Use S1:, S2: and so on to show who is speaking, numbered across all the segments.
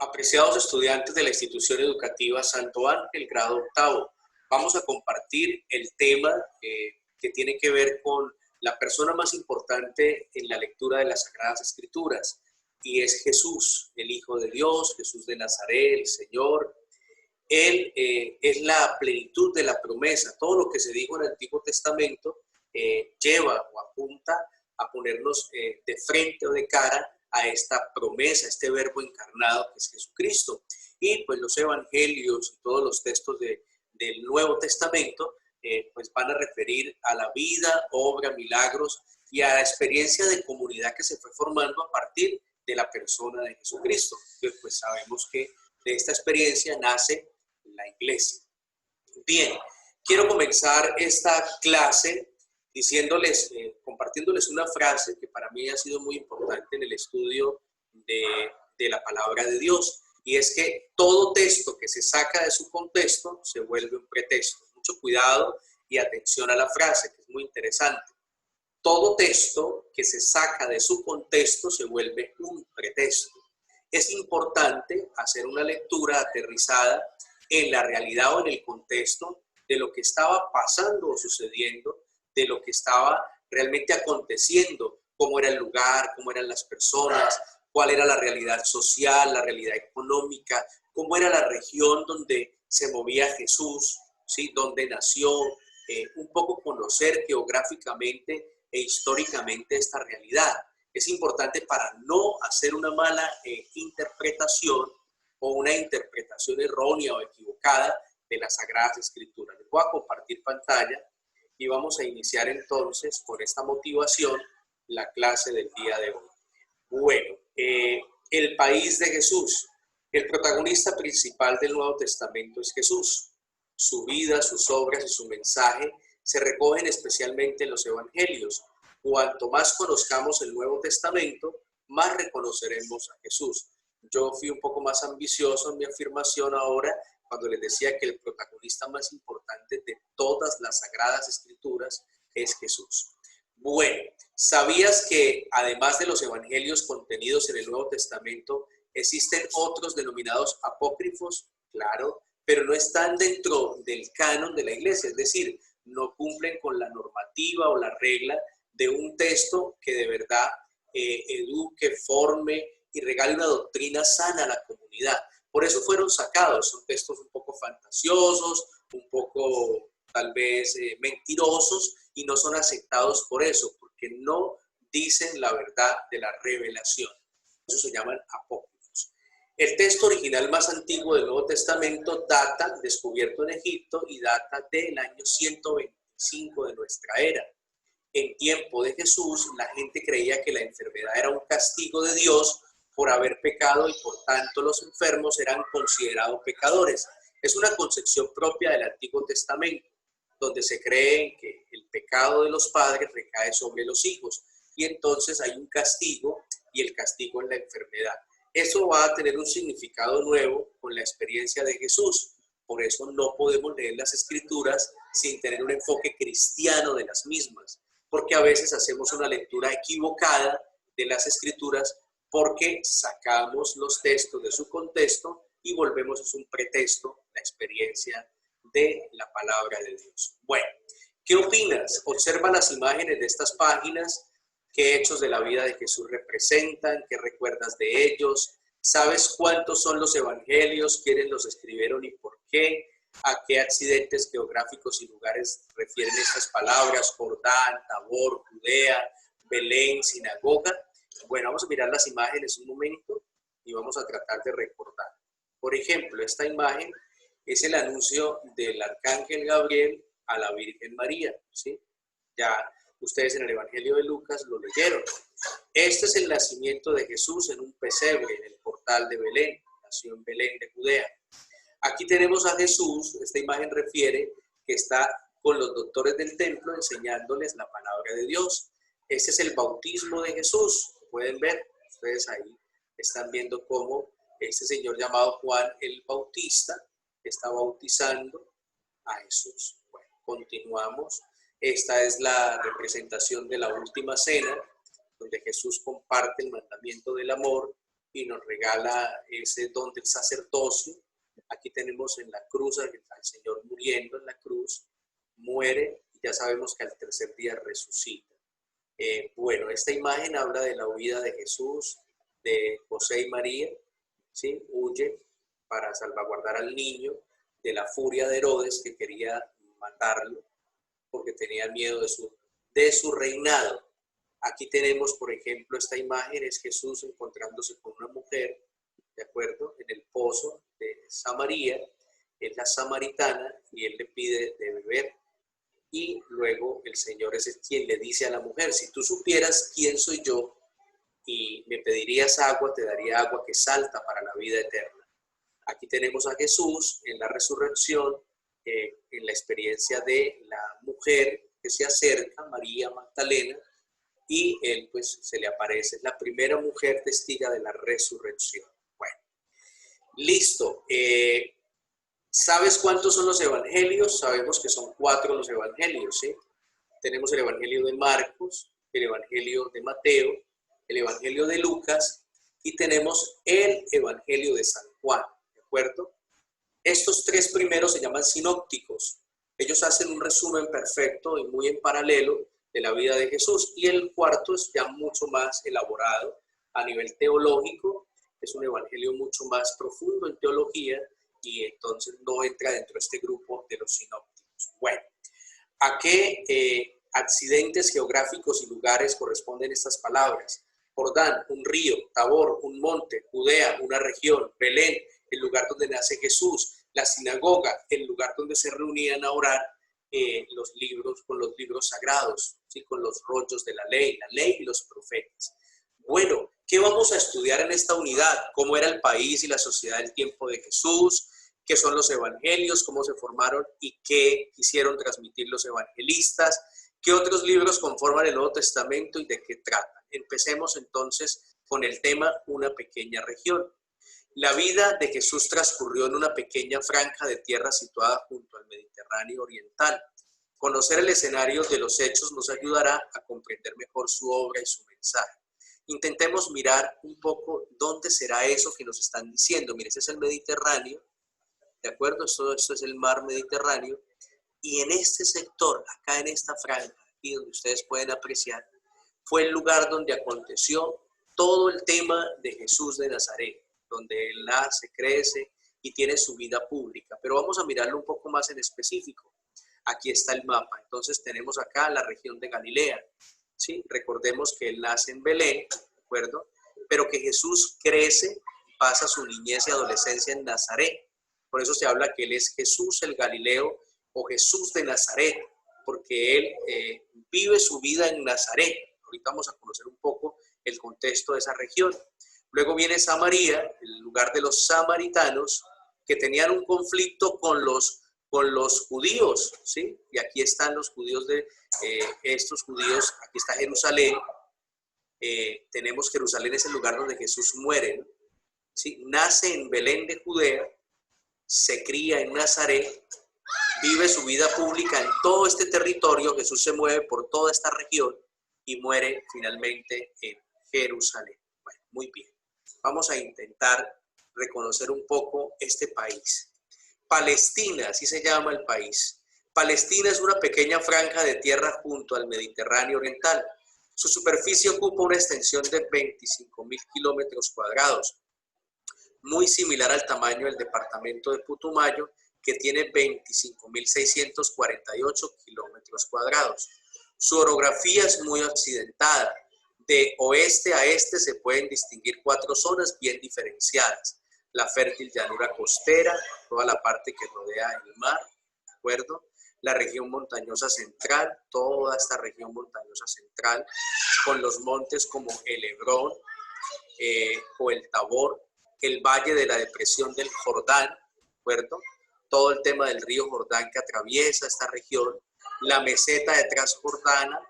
S1: Apreciados estudiantes de la institución educativa Santo Ángel, grado octavo, vamos a compartir el tema que tiene que ver con la persona más importante en la lectura de las Sagradas Escrituras, y es Jesús, el Hijo de Dios, Jesús de Nazaret, el Señor. Él es la plenitud de la promesa. Todo lo que se dijo en el Antiguo Testamento lleva o apunta a ponernos de frente o de cara a esta promesa, este verbo encarnado que es Jesucristo. Y pues los evangelios y todos los textos del Nuevo Testamento pues van a referir a la vida, obra, milagros y a la experiencia de comunidad que se fue formando a partir de la persona de Jesucristo. Entonces, pues sabemos que de esta experiencia nace la iglesia. Bien, quiero comenzar esta clase diciéndoles, compartiéndoles una frase que para mí ha sido muy importante en el estudio de la palabra de Dios, y es que todo texto que se saca de su contexto se vuelve un pretexto. Mucho cuidado y atención a la frase, que es muy interesante. Todo texto que se saca de su contexto se vuelve un pretexto. Es importante hacer una lectura aterrizada en la realidad o en el contexto de lo que estaba pasando o sucediendo, de lo que estaba realmente aconteciendo, cómo era el lugar, cómo eran las personas, cuál era la realidad social, la realidad económica, cómo era la región donde se movía Jesús, ¿sí? Donde nació, un poco conocer geográficamente e históricamente esta realidad. Es importante para no hacer una mala interpretación o una interpretación errónea o equivocada de las Sagradas Escrituras. Les voy a compartir pantalla y vamos a iniciar entonces con esta motivación la clase del día de hoy. Bueno, el país de Jesús. El protagonista principal del Nuevo Testamento es Jesús. Su vida, sus obras y su mensaje se recogen especialmente en los evangelios. Cuanto más conozcamos el Nuevo Testamento, más reconoceremos a Jesús. Yo fui un poco más ambicioso en mi afirmación ahora cuando les decía que el protagonista más importante de todas las Sagradas Escrituras es Jesús. Bueno, ¿sabías que además de los evangelios contenidos en el Nuevo Testamento, existen otros denominados apócrifos? Claro, pero no están dentro del canon de la iglesia, es decir, no cumplen con la normativa o la regla de un texto que de verdad eduque, forme y regale una doctrina sana a la comunidad. Por eso fueron sacados. Son textos un poco fantasiosos, un poco tal vez mentirosos, y no son aceptados por eso, porque no dicen la verdad de la revelación. Eso se llaman apócrifos. El texto original más antiguo del Nuevo Testamento data, descubierto en Egipto, y data del año 125 de nuestra era. En tiempo de Jesús, la gente creía que la enfermedad era un castigo de Dios por haber pecado, y por tanto los enfermos eran considerados pecadores. Es una concepción propia del Antiguo Testamento, donde se cree que el pecado de los padres recae sobre los hijos, y entonces hay un castigo, y el castigo es la enfermedad. Eso va a tener un significado nuevo con la experiencia de Jesús. Por eso no podemos leer las Escrituras sin tener un enfoque cristiano de las mismas, porque a veces hacemos una lectura equivocada de las Escrituras porque sacamos los textos de su contexto y volvemos, es un pretexto, la experiencia de la palabra de Dios. Bueno, ¿qué opinas? Observa las imágenes de estas páginas. ¿Qué hechos de la vida de Jesús representan? ¿Qué recuerdas de ellos? ¿Sabes cuántos son los evangelios? ¿Quiénes los escribieron y por qué? ¿A qué accidentes geográficos y lugares refieren estas palabras? Jordán, Tabor, Judea, Belén, sinagoga. Bueno, vamos a mirar las imágenes un momento y vamos a tratar de recordar. Por ejemplo, esta imagen es el anuncio del arcángel Gabriel a la Virgen María, ¿sí? Ya ustedes en el Evangelio de Lucas lo leyeron. Este es el nacimiento de Jesús en un pesebre en el portal de Belén. Nació en Belén de Judea. Aquí tenemos a Jesús. Esta imagen refiere que está con los doctores del templo enseñándoles la palabra de Dios. Este es el bautismo de Jesús. Pueden ver, ustedes ahí están viendo cómo este señor llamado Juan el Bautista está bautizando a Jesús. Bueno, continuamos. Esta es la representación de la última cena, donde Jesús comparte el mandamiento del amor y nos regala ese don del sacerdocio. Aquí tenemos en la cruz al Señor muriendo en la cruz, muere y ya sabemos que al tercer día resucita. Bueno, esta imagen habla de la huida de Jesús, de José y María, ¿sí? Huye para salvaguardar al niño de la furia de Herodes, que quería matarlo porque tenía miedo de su reinado. Aquí tenemos, por ejemplo, esta imagen, es Jesús encontrándose con una mujer, ¿de acuerdo? En el pozo de Samaria, es la samaritana, y él le pide de beber. Y luego el Señor es quien le dice a la mujer: si tú supieras quién soy yo y me pedirías agua, te daría agua que salta para la vida eterna. Aquí tenemos a Jesús en la resurrección, en la experiencia de la mujer que se acerca, María Magdalena, y él pues se le aparece. Es la primera mujer testiga de la resurrección. Bueno, listo. ¿Sabes cuántos son los evangelios? Sabemos que son 4 los evangelios, ¿sí? Tenemos el evangelio de Marcos, el evangelio de Mateo, el evangelio de Lucas y tenemos el evangelio de San Juan, ¿de acuerdo? Estos 3 primeros se llaman sinópticos. Ellos hacen un resumen perfecto y muy en paralelo de la vida de Jesús. Y el cuarto es ya mucho más elaborado a nivel teológico. Es un evangelio mucho más profundo en teología y entonces no entra dentro de este grupo de los sinópticos. Bueno, ¿a qué accidentes geográficos y lugares corresponden estas palabras? Jordán, un río; Tabor, un monte; Judea, una región; Belén, el lugar donde nace Jesús; la sinagoga, el lugar donde se reunían a orar los libros, con los libros sagrados, ¿sí? Con los rollos de la ley y los profetas. Bueno, ¿qué vamos a estudiar en esta unidad? ¿Cómo era el país y la sociedad del tiempo de Jesús? ¿Qué son los evangelios? ¿Cómo se formaron y qué quisieron transmitir los evangelistas? ¿Qué otros libros conforman el Nuevo Testamento y de qué tratan? Empecemos entonces con el tema Una pequeña región. La vida de Jesús transcurrió en una pequeña franja de tierra situada junto al Mediterráneo oriental. Conocer el escenario de los hechos nos ayudará a comprender mejor su obra y su mensaje. Intentemos mirar un poco dónde será eso que nos están diciendo. Mire, ese es el Mediterráneo, ¿de acuerdo? Esto es el mar Mediterráneo. Y en este sector, acá en esta franja, aquí donde ustedes pueden apreciar, fue el lugar donde aconteció todo el tema de Jesús de Nazaret, donde él nace, crece y tiene su vida pública. Pero vamos a mirarlo un poco más en específico. Aquí está el mapa. Entonces tenemos acá la región de Galilea, ¿sí? Recordemos que él nace en Belén, ¿de acuerdo? Pero que Jesús crece, pasa su niñez y adolescencia en Nazaret. Por eso se habla que él es Jesús el Galileo o Jesús de Nazaret, porque él vive su vida en Nazaret. Ahorita vamos a conocer un poco el contexto de esa región. Luego viene Samaria, el lugar de los samaritanos, que tenían un conflicto con los judíos, ¿sí? Y aquí están los judíos estos judíos, aquí está Jerusalén. Tenemos Jerusalén, es el lugar donde Jesús muere, ¿no? ¿Sí? Nace en Belén de Judea, se cría en Nazaret, vive su vida pública en todo este territorio. Jesús se mueve por toda esta región y muere finalmente en Jerusalén. Bueno, muy bien. Vamos a intentar reconocer un poco este país. Palestina, así se llama el país. Palestina es una pequeña franja de tierra junto al Mediterráneo oriental. Su superficie ocupa una extensión de 25.000 kilómetros cuadrados, muy similar al tamaño del departamento de Putumayo, que tiene 25.648 kilómetros cuadrados. Su orografía es muy accidentada. De oeste a este se pueden distinguir 4 zonas bien diferenciadas: la fértil llanura costera, toda la parte que rodea el mar, ¿de acuerdo? La región montañosa central, toda esta región montañosa central, con los montes como el Hebrón o el Tabor, el valle de la depresión del Jordán, ¿de acuerdo? Todo el tema del río Jordán que atraviesa esta región, la meseta de Transjordana.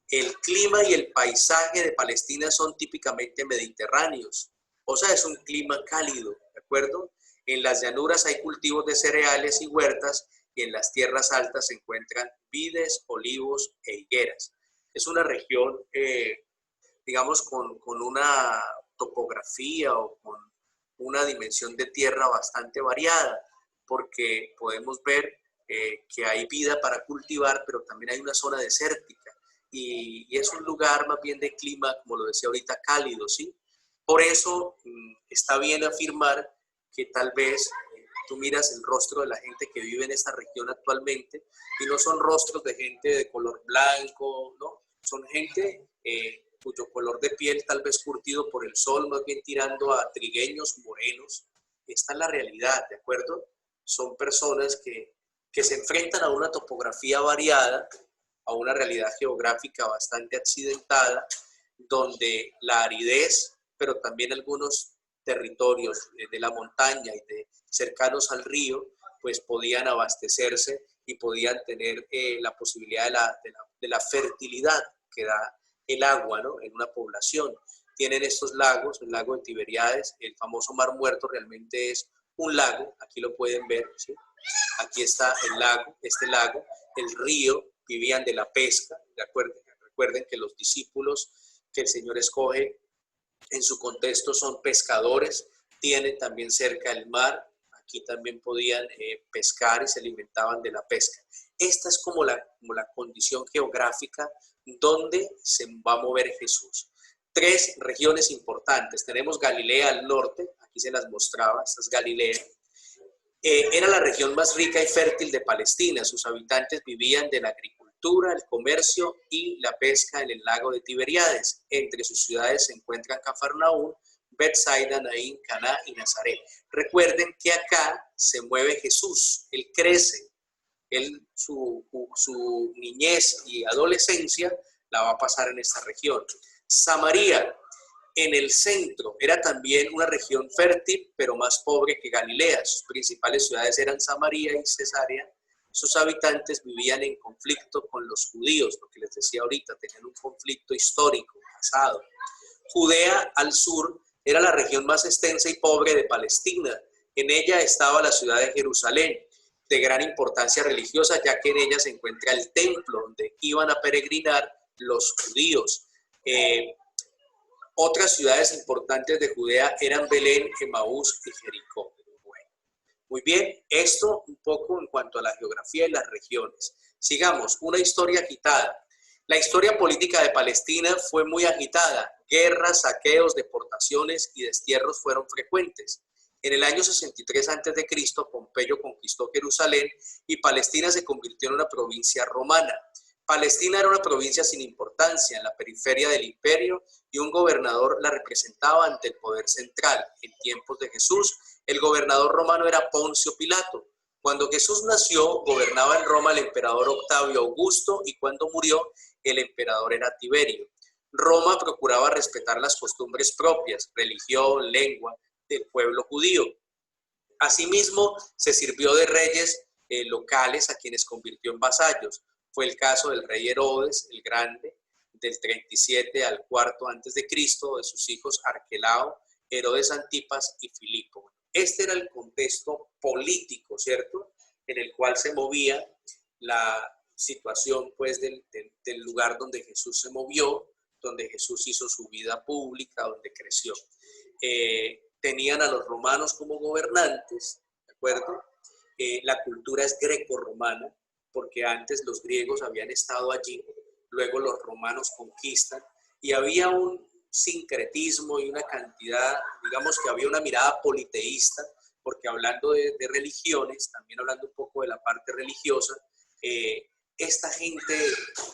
S1: El clima y el paisaje de Palestina son típicamente mediterráneos, o sea, es un clima cálido, ¿de acuerdo? En las llanuras hay cultivos de cereales y huertas, y en las tierras altas se encuentran vides, olivos e higueras. Es una región, digamos, con una topografía o con una dimensión de tierra bastante variada, porque podemos ver que hay vida para cultivar, pero también hay una zona desértica y es un lugar más bien de clima, como lo decía ahorita, cálido, ¿sí? Por eso está bien afirmar que tal vez tú miras el rostro de la gente que vive en esta región actualmente y no son rostros de gente de color blanco, ¿no? Son gente cuyo color de piel tal vez curtido por el sol, más bien tirando a trigueños morenos. Esta es la realidad, ¿de acuerdo? Son personas que se enfrentan a una topografía variada, a una realidad geográfica bastante accidentada, donde la aridez, pero también algunos territorios de la montaña y de cercanos al río, pues podían abastecerse y podían tener la posibilidad de la fertilidad que da el agua, ¿no? En una población. Tienen estos lagos, el lago de Tiberíades, el famoso Mar Muerto realmente es un lago, aquí lo pueden ver, ¿sí? Aquí está el lago, este lago, el río, vivían de la pesca, recuerden que los discípulos que el Señor escoge en su contexto son pescadores, tienen también cerca el mar, aquí también podían pescar y se alimentaban de la pesca. Esta es como la condición geográfica donde se va a mover Jesús. 3 regiones importantes, tenemos Galilea al norte, aquí se las mostraba, esta es Galilea. Era la región más rica y fértil de Palestina, sus habitantes vivían de la agricultura, el comercio y la pesca en el lago de Tiberíades. Entre sus ciudades se encuentran Cafarnaúm, Betsaida, Naín, Caná y Nazaret. Recuerden que acá se mueve Jesús, Él crece, su niñez y adolescencia la va a pasar en esta región. Samaria, en el centro, era también una región fértil, pero más pobre que Galilea. Sus principales ciudades eran Samaria y Cesarea. Sus habitantes vivían en conflicto con los judíos, lo que les decía ahorita, tenían un conflicto histórico, pasado. Judea al sur era la región más extensa y pobre de Palestina. En ella estaba la ciudad de Jerusalén, de gran importancia religiosa, ya que en ella se encuentra el templo donde iban a peregrinar los judíos. Otras ciudades importantes de Judea eran Belén, Emaús y Jericó. Bueno, muy bien, esto un poco en cuanto a la geografía y las regiones. Sigamos, una historia agitada. La historia política de Palestina fue muy agitada. Guerras, saqueos, deportaciones y destierros fueron frecuentes. En el año 63 a.C., Pompeyo conquistó Jerusalén y Palestina se convirtió en una provincia romana. Palestina era una provincia sin importancia en la periferia del imperio y un gobernador la representaba ante el poder central. En tiempos de Jesús, el gobernador romano era Poncio Pilato. Cuando Jesús nació, gobernaba en Roma el emperador Octavio Augusto y cuando murió, el emperador era Tiberio. Roma procuraba respetar las costumbres propias, religión, lengua del pueblo judío. Asimismo, se sirvió de reyes locales a quienes convirtió en vasallos. Fue el caso del rey Herodes el Grande, del 37 al 4 a.C., de sus hijos Arquelao, Herodes Antipas y Filipo. Este era el contexto político, ¿cierto?, en el cual se movía la situación, pues, del lugar donde Jesús se movió, donde Jesús hizo su vida pública, donde creció. Tenían a los romanos como gobernantes, ¿de acuerdo? La cultura es greco-romana, porque antes los griegos habían estado allí, luego los romanos conquistan, y había un sincretismo y una cantidad, digamos que había una mirada politeísta, porque hablando de religiones, también hablando un poco de la parte religiosa, esta gente,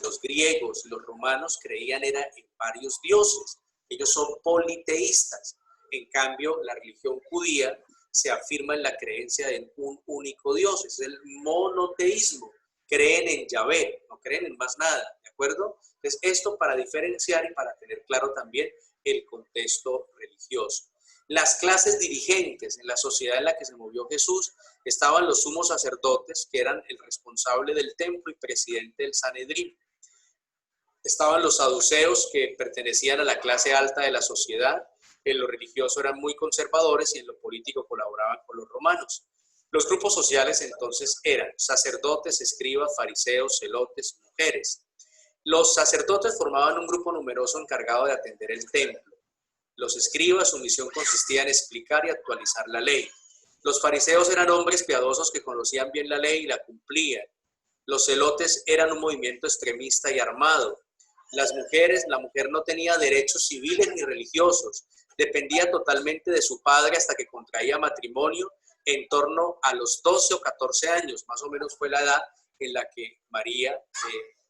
S1: los griegos y los romanos, creían en varios dioses. Ellos son politeístas. En cambio, la religión judía se afirma en la creencia de un único Dios, es el monoteísmo. Creen en Yahvé, no creen en más nada, ¿de acuerdo? Entonces, esto para diferenciar y para tener claro también el contexto religioso. Las clases dirigentes en la sociedad en la que se movió Jesús estaban los sumos sacerdotes, que eran el responsable del templo y presidente del Sanedrín. Estaban los saduceos, que pertenecían a la clase alta de la sociedad. En lo religioso eran muy conservadores y en lo político colaboraban con los romanos. Los grupos sociales entonces eran sacerdotes, escribas, fariseos, celotes, mujeres. Los sacerdotes formaban un grupo numeroso encargado de atender el templo. Los escribas, su misión consistía en explicar y actualizar la ley. Los fariseos eran hombres piadosos que conocían bien la ley y la cumplían. Los celotes eran un movimiento extremista y armado. La mujer no tenía derechos civiles ni religiosos. Dependía totalmente de su padre hasta que contraía matrimonio en torno a los 12 o 14 años. Más o menos fue la edad en la que María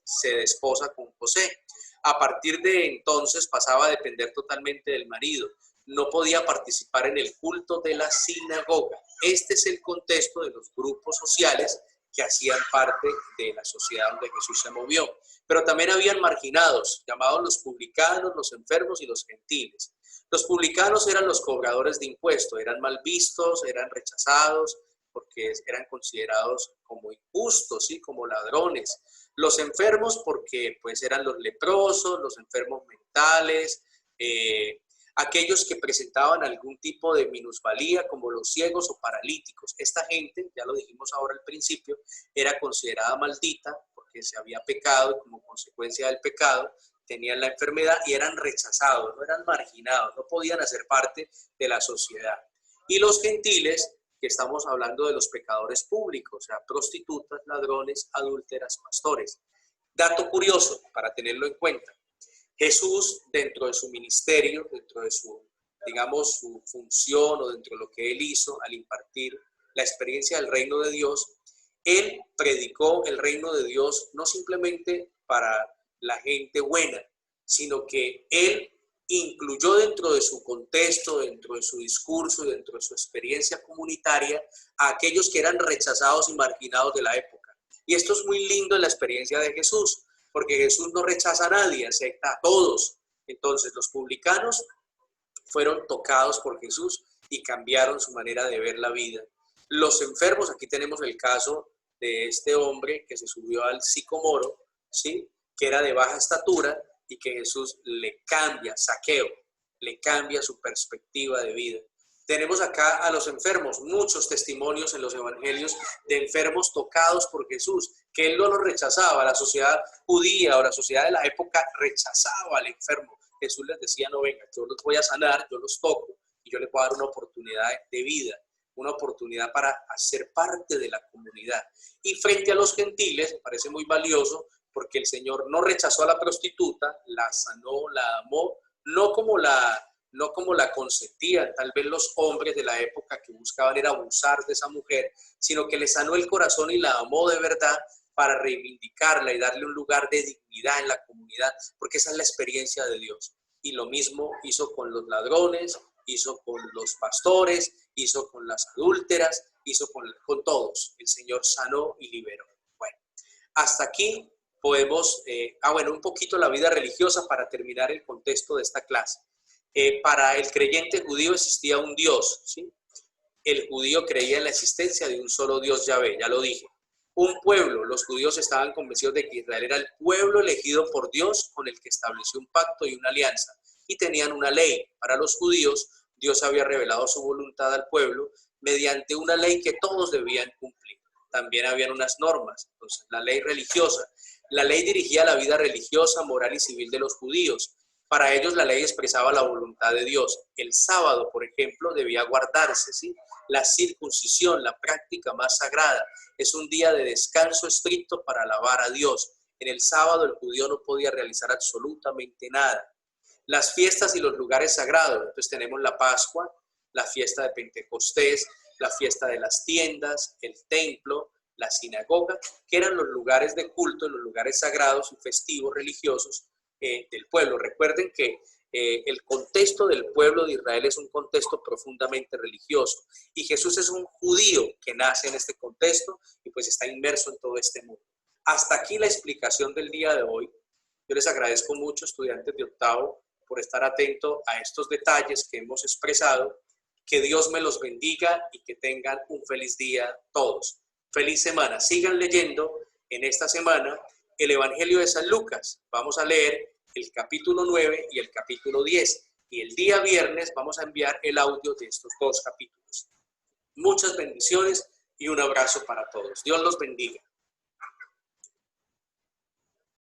S1: se desposa con José. A partir de entonces pasaba a depender totalmente del marido. No podía participar en el culto de la sinagoga. Este es el contexto de los grupos sociales que hacían parte de la sociedad donde Jesús se movió. Pero también habían marginados, llamados los publicanos, los enfermos y los gentiles. Los publicanos eran los cobradores de impuestos, eran mal vistos, eran rechazados, porque eran considerados como injustos, ¿sí? Como ladrones. Los enfermos porque pues eran los leprosos, los enfermos mentales, aquellos que presentaban algún tipo de minusvalía como los ciegos o paralíticos. Esta gente, ya lo dijimos ahora al principio, era considerada maldita porque se había pecado y como consecuencia del pecado tenían la enfermedad y eran rechazados, no eran marginados, no podían hacer parte de la sociedad. Y los gentiles, que estamos hablando de los pecadores públicos, o sea, prostitutas, ladrones, adúlteras, pastores. Dato curioso para tenerlo en cuenta. Jesús, dentro de su ministerio, dentro de su, digamos, su función o dentro de lo que él hizo al impartir la experiencia del reino de Dios, él predicó el reino de Dios no simplemente para la gente buena, sino que él incluyó dentro de su contexto, dentro de su discurso, dentro de su experiencia comunitaria, a aquellos que eran rechazados y marginados de la época. Y esto es muy lindo en la experiencia de Jesús, porque Jesús no rechaza a nadie, acepta a todos. Entonces los publicanos fueron tocados por Jesús y cambiaron su manera de ver la vida. Los enfermos, aquí tenemos el caso de este hombre que se subió al sicomoro, ¿sí? Que era de baja estatura, y que Jesús le cambia, Zaqueo, le cambia su perspectiva de vida. Tenemos acá a los enfermos, muchos testimonios en los evangelios de enfermos tocados por Jesús, que él no los rechazaba. La sociedad judía o la sociedad de la época rechazaba al enfermo. Jesús les decía, no, venga, yo los voy a sanar, yo los toco y yo les voy a dar una oportunidad de vida, una oportunidad para hacer parte de la comunidad. Y frente a los gentiles, me parece muy valioso, porque el Señor no rechazó a la prostituta, la sanó, la amó, no como la consentían tal vez los hombres de la época que buscaban era abusar de esa mujer, sino que le sanó el corazón y la amó de verdad para reivindicarla y darle un lugar de dignidad en la comunidad, porque esa es la experiencia de Dios. Y lo mismo hizo con los ladrones, hizo con los pastores, hizo con las adúlteras, hizo con todos. El Señor sanó y liberó. Bueno, hasta aquí podemos, un poquito la vida religiosa para terminar el contexto de esta clase. Para el creyente judío existía un Dios, ¿sí? El judío creía en la existencia de un solo Dios, Yahvé, ya lo dije. Un pueblo, los judíos estaban convencidos de que Israel era el pueblo elegido por Dios con el que estableció un pacto y una alianza. Y tenían una ley. Para los judíos, Dios había revelado su voluntad al pueblo mediante una ley que todos debían cumplir. También habían unas normas, entonces la ley religiosa. La ley dirigía la vida religiosa, moral y civil de los judíos. Para ellos la ley expresaba la voluntad de Dios. El sábado, por ejemplo, debía guardarse, ¿sí? La circuncisión, la práctica más sagrada, es un día de descanso estricto para alabar a Dios. En el sábado el judío no podía realizar absolutamente nada. Las fiestas y los lugares sagrados, entonces tenemos la Pascua, la fiesta de Pentecostés, la fiesta de las tiendas, el templo, la sinagoga, que eran los lugares de culto, los lugares sagrados y festivos religiosos del pueblo. Recuerden que el contexto del pueblo de Israel es un contexto profundamente religioso y Jesús es un judío que nace en este contexto y pues está inmerso en todo este mundo. Hasta aquí la explicación del día de hoy. Yo les agradezco mucho, estudiantes de octavo, por estar atento a estos detalles que hemos expresado. Que Dios me los bendiga y que tengan un feliz día todos. Feliz semana. Sigan leyendo en esta semana el Evangelio de San Lucas. Vamos a leer el capítulo 9 y el capítulo 10. Y el día viernes vamos a enviar el audio de estos dos capítulos. Muchas bendiciones y un abrazo para todos. Dios los bendiga.